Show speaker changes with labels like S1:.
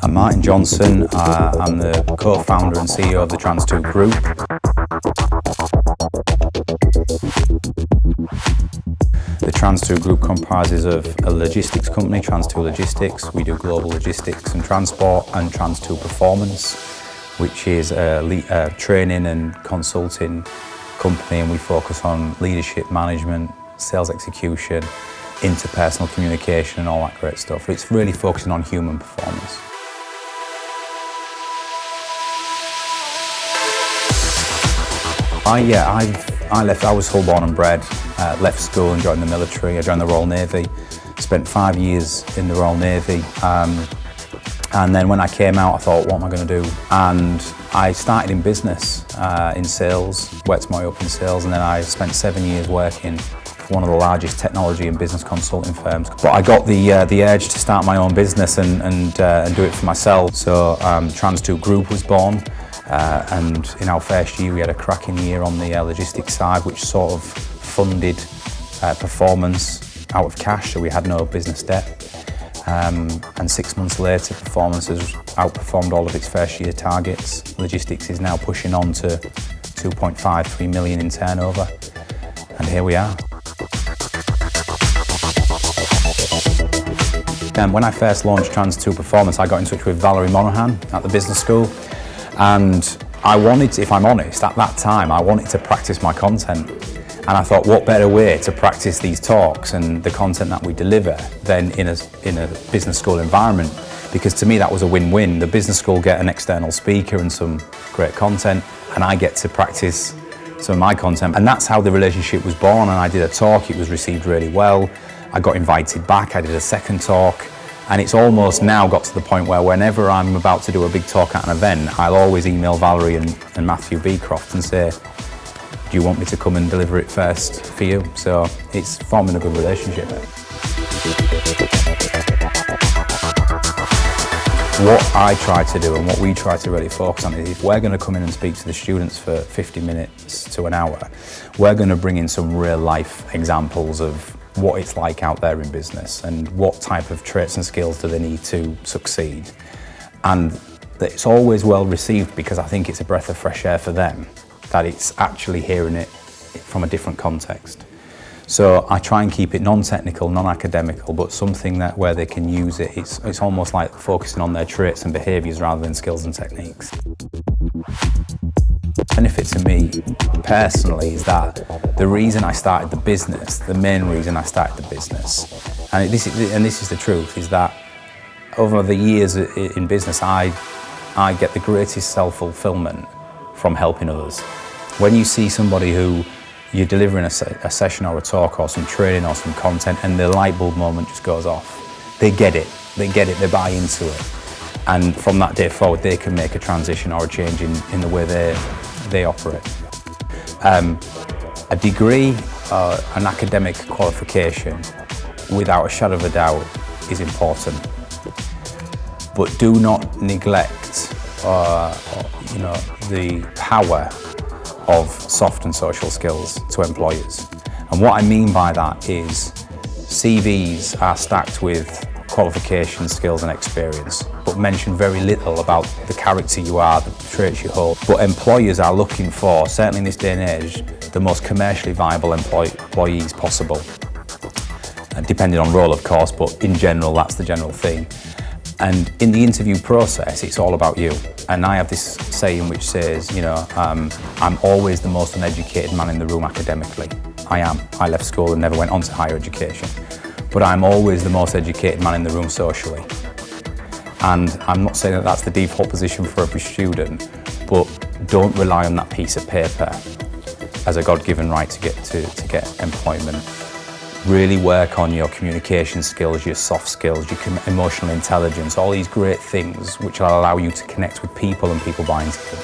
S1: I'm Martin Johnson. I'm the co-founder and CEO of the Trans2 Group. The Trans2 Group comprises of a logistics company, Trans2 Logistics. We do global logistics and transport, and Trans2 Performance, which is a training and consulting company, and we focus on leadership management, sales execution, interpersonal communication and all that great stuff. It's really focusing on human performance. I was Hull born and bred, left school and joined the military. I joined the Royal Navy, spent 5 years in the Royal Navy. And then when I came out, I thought, what am I going to do? And I started in business, in sales, worked my way up in sales, and then I spent 7 years working for one of the largest technology and business consulting firms. But I got the urge to start my own business and do it for myself. So Trans2 Group was born. And in our first year, we had a cracking year on the logistics side, which sort of funded performance out of cash, so we had no business debt. And 6 months later, performance has outperformed all of its first year targets. Logistics is now pushing on to 2.53 million in turnover, and here we are. When I first launched Trans2 Performance, I got in touch with Valerie Monaghan at the business school. And I wanted to, if I'm honest, at that time, I wanted to practice my content. And I thought, what better way to practice these talks and the content that we deliver than in a business school environment? Because to me, that was a win-win. The business school get an external speaker and some great content, and I get to practice some of my content. And that's how the relationship was born. And I did a talk, it was received really well. I got invited back, I did a second talk. And it's almost now got to the point where whenever I'm about to do a big talk at an event, I'll always email Valerie and Matthew Beecroft and say, do you want me to come and deliver it first for you? So it's forming a good relationship. What I try to do and what we try to really focus on is if we're going to come in and speak to the students for 50 minutes to an hour, we're going to bring in some real life examples of what it's like out there in business and what type of traits and skills do they need to succeed. And it's always well received because I think it's a breath of fresh air for them, that it's actually hearing it from a different context. So I try and keep it non-technical, non-academical, but something that where they can use it. It's almost like focusing on their traits and behaviours rather than skills and techniques. The benefit to me personally is that the reason I started the business, the main reason I started the business, and this is the truth, is that over the years in business, I get the greatest self-fulfillment from helping others. When you see somebody who you're delivering a session or a talk or some training or some content and the light bulb moment just goes off, they get it, they buy into it. And from that day forward, they can make a transition or a change in the way they operate. A degree, an academic qualification, without a shadow of a doubt, is important. But do not neglect, the power of soft and social skills to employers. And what I mean by that is CVs are stacked with qualifications, skills and experience, but mention very little about the character you are, the traits you hold. But employers are looking for, certainly in this day and age, the most commercially viable employees possible. Depending on role, of course, but in general, that's the general theme. And in the interview process, it's all about you. And I have this saying which says, I'm always the most uneducated man in the room academically. I am. I left school and never went on to higher education. But I'm always the most educated man in the room socially. And I'm not saying that that's the default position for every student, but don't rely on that piece of paper as a God-given right to get employment. Really work on your communication skills, your soft skills, your emotional intelligence, all these great things which will allow you to connect with people and people buy into you.